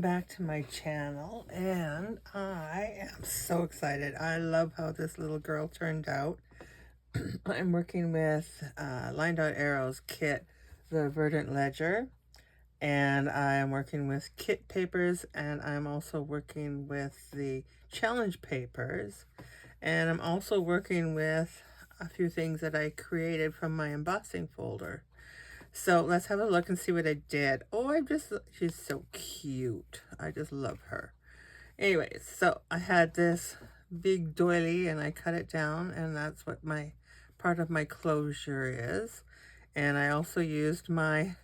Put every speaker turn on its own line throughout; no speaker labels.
back to my channel, and I am so excited. I love how this little girl turned out. I'm working with LineDotArrow's kit, the Verdent Ledger, and I'm working with kit papers, and I'm also working with the challenge papers, and I'm also working with a few things that I created from my embossing folder. So let's have a look and see what I did. Oh, she's so cute. I just love her. Anyways, so I had this big doily and I cut it down, and that's what my part of my closure is. And I also used my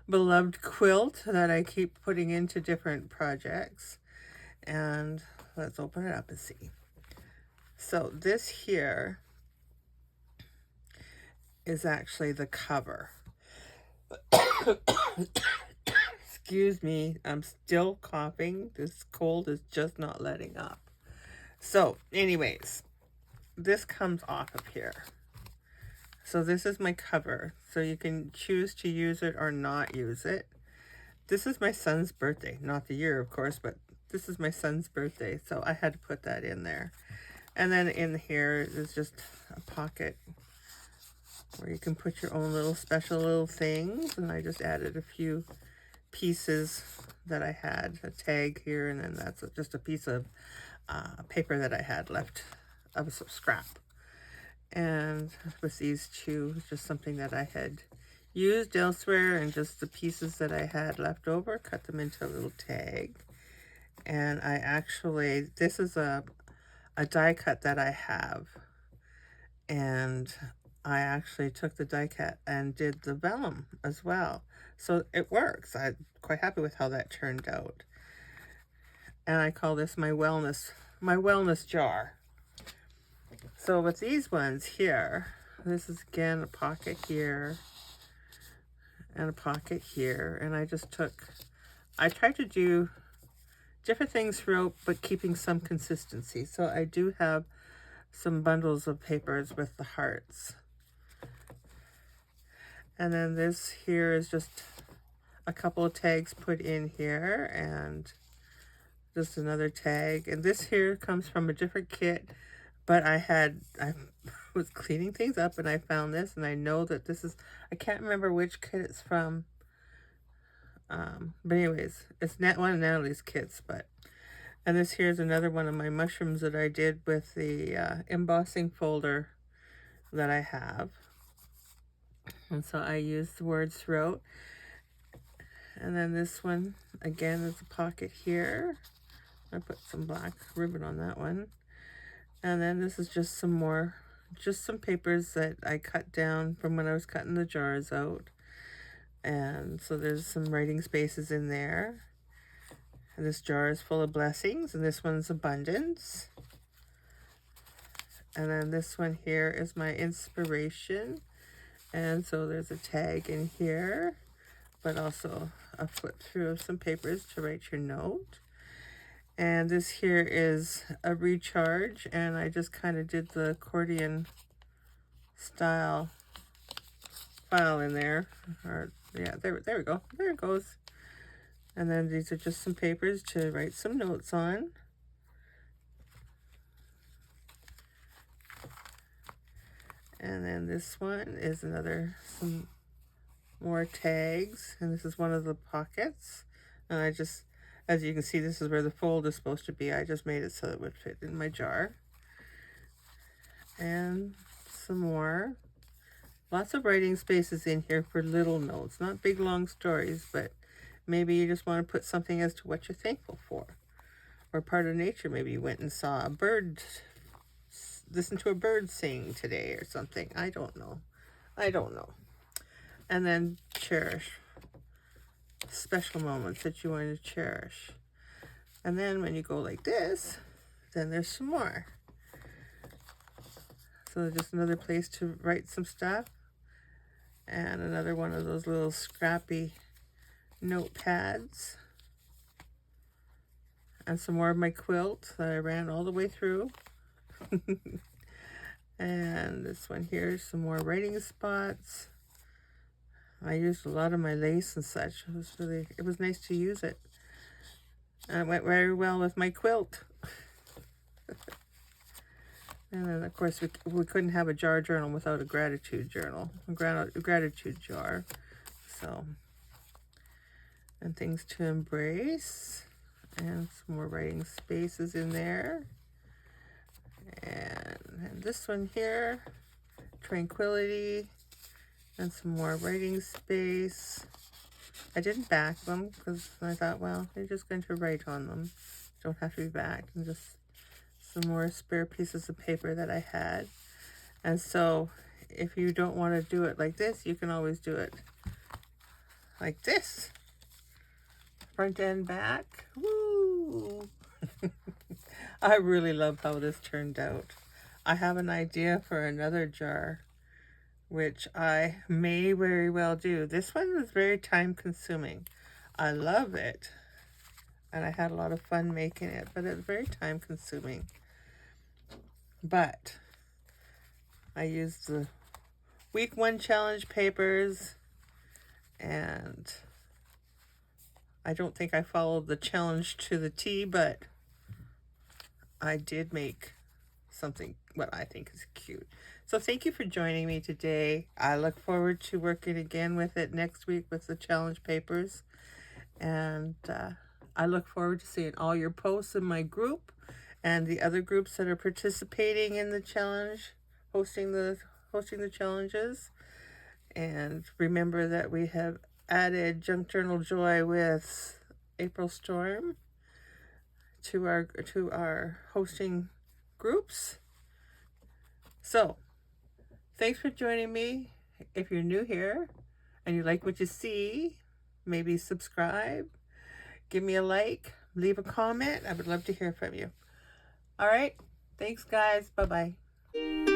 beloved quilt that I keep putting into different projects. And let's open it up and see. So this here is actually the cover. Excuse me, I'm still coughing. This cold is just not letting up. So anyways, this comes off of here. So this is my cover. So you can choose to use it or not use it. This is my son's birthday. Not the year, of course, but this is my son's birthday. So I had to put that in there. And then in here is just a pocket where you can put your own little special little things. And I just added a few pieces that I had, a tag here, and then that's just a piece of paper that I had left of some scrap. And with these two, just something that I had used elsewhere, and just the pieces that I had left over, cut them into a little tag. And I actually, this is a die cut that I have, and I actually took the die cut and did the vellum as well. So it works. I'm quite happy with how that turned out. And I call this my wellness jar. So with these ones here, this is again a pocket here and a pocket here. And I tried to do different things throughout, but keeping some consistency. So I do have some bundles of papers with the hearts. And then this here is just a couple of tags put in here, and just another tag. And this here comes from a different kit, but I was cleaning things up and I found this, and I know that this is, I can't remember which kit it's from. But anyways, it's not one of Natalie's kits, and this here is another one of my mushrooms that I did with the embossing folder that I have. And so I use the words throughout. And then this one, again, is a pocket here. I put some black ribbon on that one. And then this is just some papers that I cut down from when I was cutting the jars out. And so there's some writing spaces in there. And this jar is full of blessings, and this one's abundance. And then this one here is my inspiration. And so there's a tag in here, but also a flip through of some papers to write your note. And this here is a recharge, and I just kind of did the accordion style file in there. Or yeah, there we go. There it goes. And then these are just some papers to write some notes on. And then this one is some more tags, and this is one of the pockets. And I just, as you can see, this is where the fold is supposed to be. I just made it so it would fit in my jar. And some more. Lots of writing spaces in here for little notes, not big long stories, but maybe you just want to put something as to what you're thankful for. Or part of nature, maybe you went and saw a bird, listened to a bird sing today or something. I don't know. And then cherish. Special moments that you want to cherish. And then when you go like this, then there's some more. So just another place to write some stuff. And another one of those little scrappy notepads. And some more of my quilt that I ran all the way through. And this one here, some more writing spots. I used a lot of my lace and such. It was nice to use it. And it went very well with my quilt. And then, of course, we couldn't have a jar journal without a gratitude journal, a gratitude jar. So, and things to embrace. And some more writing spaces in there. And this one here, tranquility. And some more writing space. I didn't back them because I thought, well, you're just going to write on them. Don't have to be backed. And just some more spare pieces of paper that I had. And so if you don't want to do it like this, you can always do it like this. Front and back. Woo! I really love how this turned out. I have an idea for another jar, which I may very well do. This one is very time consuming. I love it. And I had a lot of fun making it, but it's very time consuming. But I used the week 1 challenge papers, and I don't think I followed the challenge to the T, but I did make something what I think is cute. So thank you for joining me today. I look forward to working again with it next week with the challenge papers. And I look forward to seeing all your posts in my group and the other groups that are participating in the challenge, hosting the challenges. And remember that we have added Junk Journal Joy with April Storm to our hosting groups. So thanks for joining me. If you're new here and you like what you see, maybe subscribe, give me a like, leave a comment. I would love to hear from you. All right. Thanks, guys. Bye-bye.